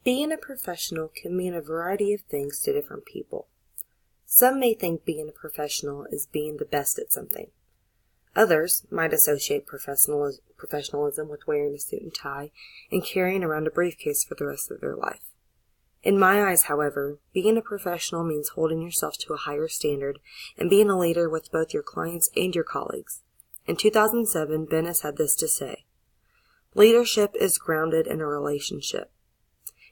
Being a professional can mean a variety of things to different people. Some may think being a professional is being the best at something. Others might associate professionalism with wearing a suit and tie and carrying around a briefcase for the rest of their life. In my eyes, however, being a professional means holding yourself to a higher standard and being a leader with both your clients and your colleagues. In 2007, Bennis had this to say: "Leadership is grounded in a relationship.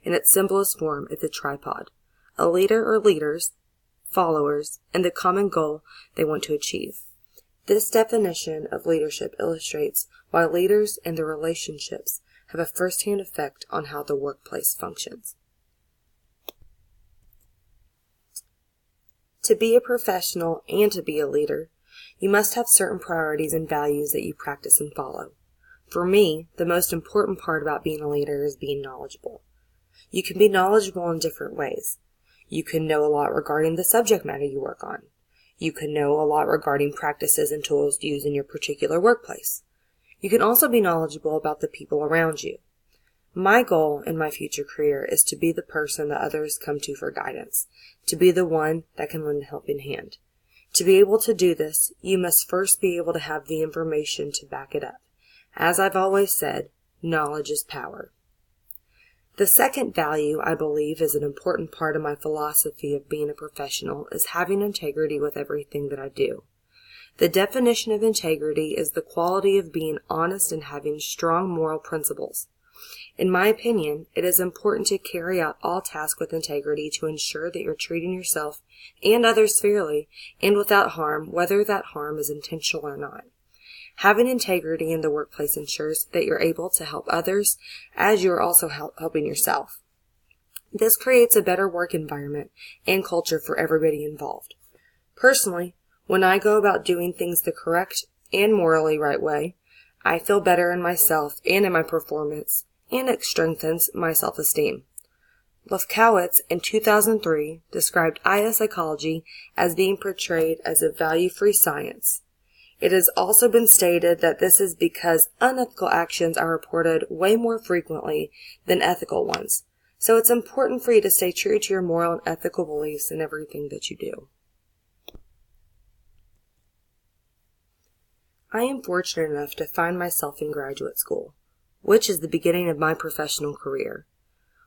In its simplest form, it's a tripod. A leader or leaders, followers, and the common goal they want to achieve." This definition of leadership illustrates why leaders and their relationships have a first-hand effect on how the workplace functions. To be a professional and to be a leader, you must have certain priorities and values that you practice and follow. For me, the most important part about being a leader is being knowledgeable. You can be knowledgeable in different ways. You can know a lot regarding the subject matter you work on. You can know a lot regarding practices and tools used in your particular workplace. You can also be knowledgeable about the people around you. My goal in my future career is to be the person that others come to for guidance, to be the one that can lend a helping hand. To be able to do this, you must first be able to have the information to back it up. As I've always said, knowledge is power. The second value I believe is an important part of my philosophy of being a professional is having integrity with everything that I do. The definition of integrity is the quality of being honest and having strong moral principles. In my opinion, it is important to carry out all tasks with integrity to ensure that you're treating yourself and others fairly and without harm, whether that harm is intentional or not. Having integrity in the workplace ensures that you're able to help others as you're also helping yourself. This creates a better work environment and culture for everybody involved. Personally, when I go about doing things the correct and morally right way, I feel better in myself and in my performance, and it strengthens my self-esteem. Lefkowitz in 2003 described IA psychology as being portrayed as a value-free science. It has also been stated that this is because unethical actions are reported way more frequently than ethical ones. So it's important for you to stay true to your moral and ethical beliefs in everything that you do. I am fortunate enough to find myself in graduate school, which is the beginning of my professional career.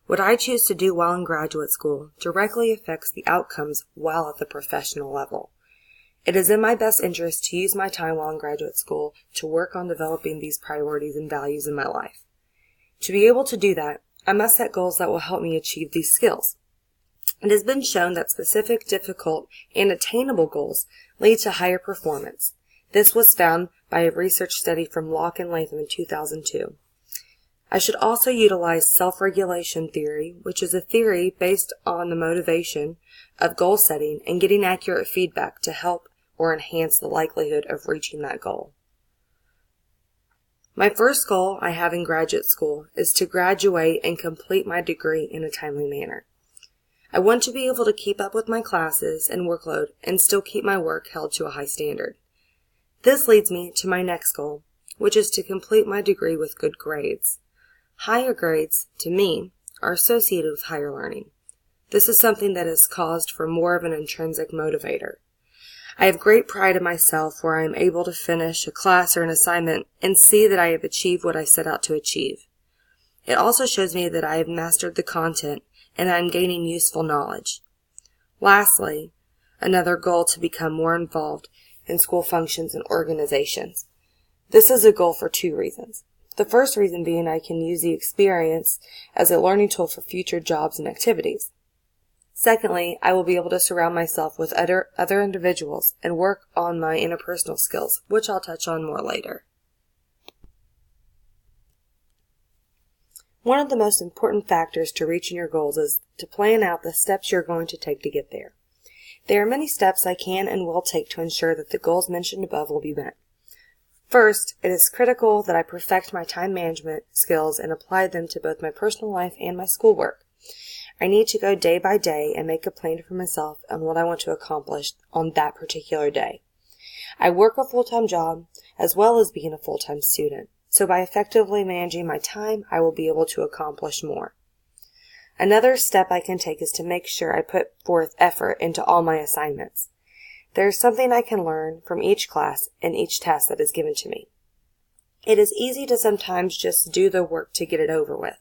What I choose to do while in graduate school directly affects the outcomes while at the professional level. It is in my best interest to use my time while in graduate school to work on developing these priorities and values in my life. To be able to do that, I must set goals that will help me achieve these skills. It has been shown that specific, difficult, and attainable goals lead to higher performance. This was found by a research study from Locke and Latham in 2002. I should also utilize self-regulation theory, which is a theory based on the motivation of goal setting and getting accurate feedback to help or enhance the likelihood of reaching that goal. My first goal I have in graduate school is to graduate and complete my degree in a timely manner. I want to be able to keep up with my classes and workload and still keep my work held to a high standard. This leads me to my next goal, which is to complete my degree with good grades. Higher grades, to me, are associated with higher learning. This is something that is caused for more of an intrinsic motivator. I have great pride in myself where I am able to finish a class or an assignment and see that I have achieved what I set out to achieve. It also shows me that I have mastered the content and I am gaining useful knowledge. Lastly, another goal to become more involved in school functions and organizations. This is a goal for two reasons. The first reason being I can use the experience as a learning tool for future jobs and activities. Secondly, I will be able to surround myself with other individuals and work on my interpersonal skills, which I'll touch on more later. One of the most important factors to reaching your goals is to plan out the steps you're going to take to get there. There are many steps I can and will take to ensure that the goals mentioned above will be met. First, it is critical that I perfect my time management skills and apply them to both my personal life and my schoolwork. I need to go day by day and make a plan for myself on what I want to accomplish on that particular day. I work a full-time job as well as being a full-time student, so by effectively managing my time, I will be able to accomplish more. Another step I can take is to make sure I put forth effort into all my assignments. There is something I can learn from each class and each task that is given to me. It is easy to sometimes just do the work to get it over with,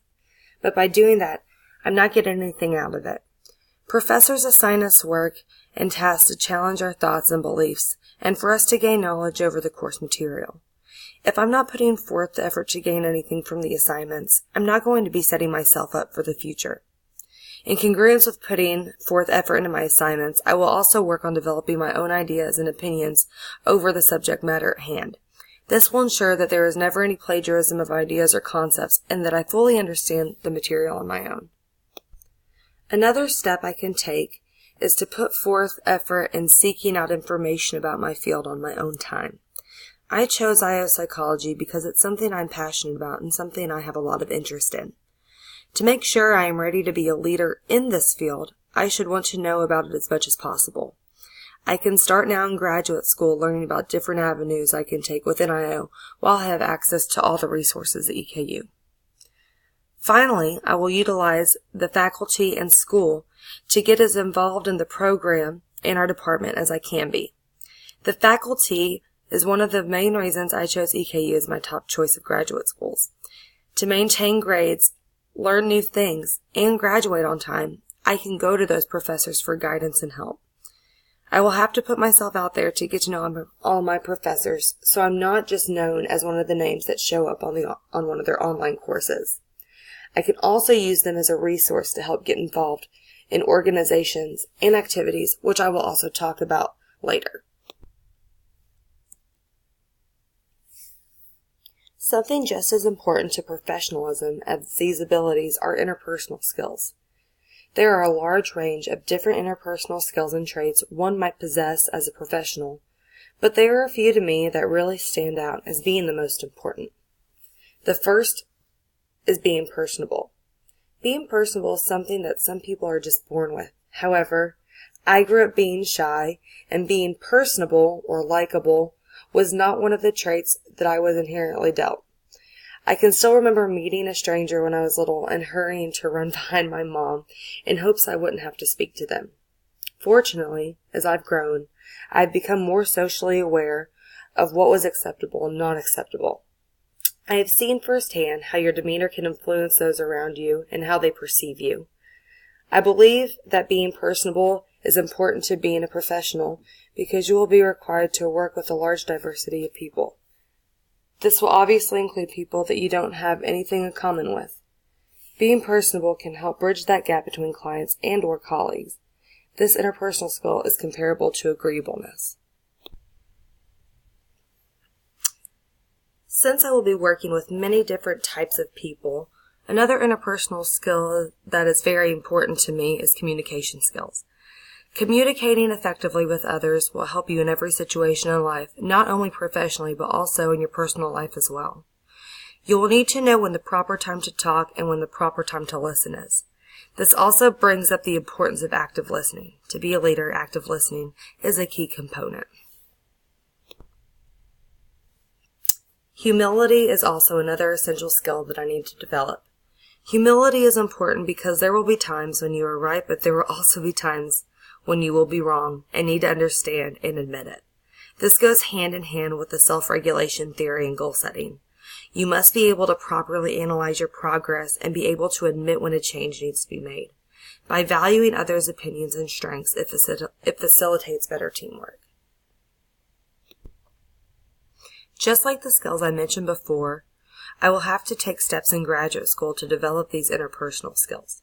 but by doing that, I'm not getting anything out of it. Professors assign us work and tasks to challenge our thoughts and beliefs, and for us to gain knowledge over the course material. If I'm not putting forth the effort to gain anything from the assignments, I'm not going to be setting myself up for the future. In congruence with putting forth effort into my assignments, I will also work on developing my own ideas and opinions over the subject matter at hand. This will ensure that there is never any plagiarism of ideas or concepts, and that I fully understand the material on my own. Another step I can take is to put forth effort in seeking out information about my field on my own time. I chose IO psychology because it's something I'm passionate about and something I have a lot of interest in. To make sure I am ready to be a leader in this field, I should want to know about it as much as possible. I can start now in graduate school learning about different avenues I can take within IO while I have access to all the resources at EKU. Finally, I will utilize the faculty and school to get as involved in the program in our department as I can be. The faculty is one of the main reasons I chose EKU as my top choice of graduate schools. To maintain grades, learn new things, and graduate on time, I can go to those professors for guidance and help. I will have to put myself out there to get to know all my professors, so I'm not just known as one of the names that show up on one of their online courses. I can also use them as a resource to help get involved in organizations and activities, which I will also talk about later. Something just as important to professionalism as these abilities are interpersonal skills. There are a large range of different interpersonal skills and traits one might possess as a professional, but there are a few to me that really stand out as being the most important. The first is being personable. Being personable is something that some people are just born with. However, I grew up being shy, and being personable or likable was not one of the traits that I was inherently dealt. I can still remember meeting a stranger when I was little and hurrying to run behind my mom in hopes I wouldn't have to speak to them. Fortunately, as I've grown, I've become more socially aware of what was acceptable and not acceptable. I have seen firsthand how your demeanor can influence those around you and how they perceive you. I believe that being personable is important to being a professional because you will be required to work with a large diversity of people. This will obviously include people that you don't have anything in common with. Being personable can help bridge that gap between clients and/or colleagues. This interpersonal skill is comparable to agreeableness. Since I will be working with many different types of people, another interpersonal skill that is very important to me is communication skills. Communicating effectively with others will help you in every situation in life, not only professionally but also in your personal life as well. You will need to know when the proper time to talk and when the proper time to listen is. This also brings up the importance of active listening. To be a leader, active listening is a key component. Humility is also another essential skill that I need to develop. Humility is important because there will be times when you are right, but there will also be times when you will be wrong and need to understand and admit it. This goes hand in hand with the self-regulation theory and goal setting. You must be able to properly analyze your progress and be able to admit when a change needs to be made. By valuing others' opinions and strengths, it facilitates better teamwork. Just like the skills I mentioned before, I will have to take steps in graduate school to develop these interpersonal skills.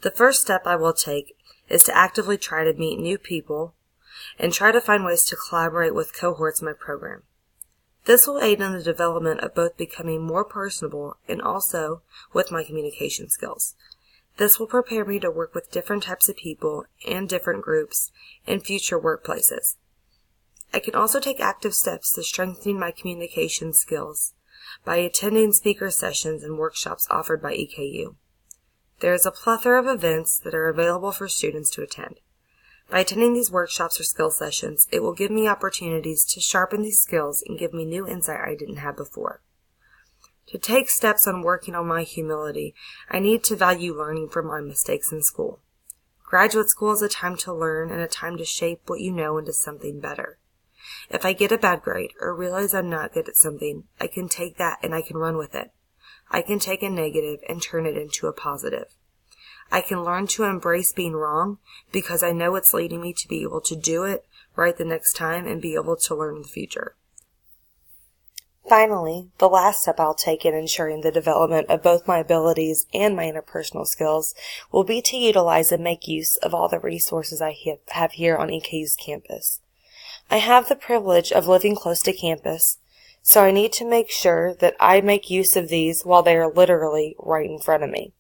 The first step I will take is to actively try to meet new people and try to find ways to collaborate with cohorts in my program. This will aid in the development of both becoming more personable and also with my communication skills. This will prepare me to work with different types of people and different groups in future workplaces. I can also take active steps to strengthening my communication skills by attending speaker sessions and workshops offered by EKU. There is a plethora of events that are available for students to attend. By attending these workshops or skill sessions, it will give me opportunities to sharpen these skills and give me new insight I didn't have before. To take steps on working on my humility, I need to value learning from my mistakes in school. Graduate school is a time to learn and a time to shape what you know into something better. If I get a bad grade or realize I'm not good at something, I can take that and I can run with it. I can take a negative and turn it into a positive. I can learn to embrace being wrong because I know it's leading me to be able to do it right the next time and be able to learn in the future. Finally, the last step I'll take in ensuring the development of both my abilities and my interpersonal skills will be to utilize and make use of all the resources I have here on EKU's campus. I have the privilege of living close to campus, so I need to make sure that I make use of these while they are literally right in front of me.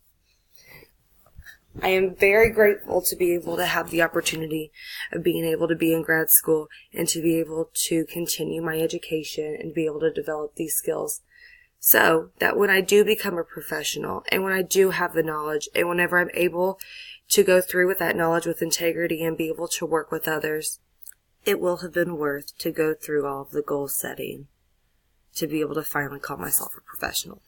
I am very grateful to be able to have the opportunity of being able to be in grad school and to be able to continue my education and be able to develop these skills so that when I do become a professional and when I do have the knowledge and whenever I'm able to go through with that knowledge with integrity and be able to work with others, it will have been worth to go through all of the goal setting to be able to finally call myself a professional.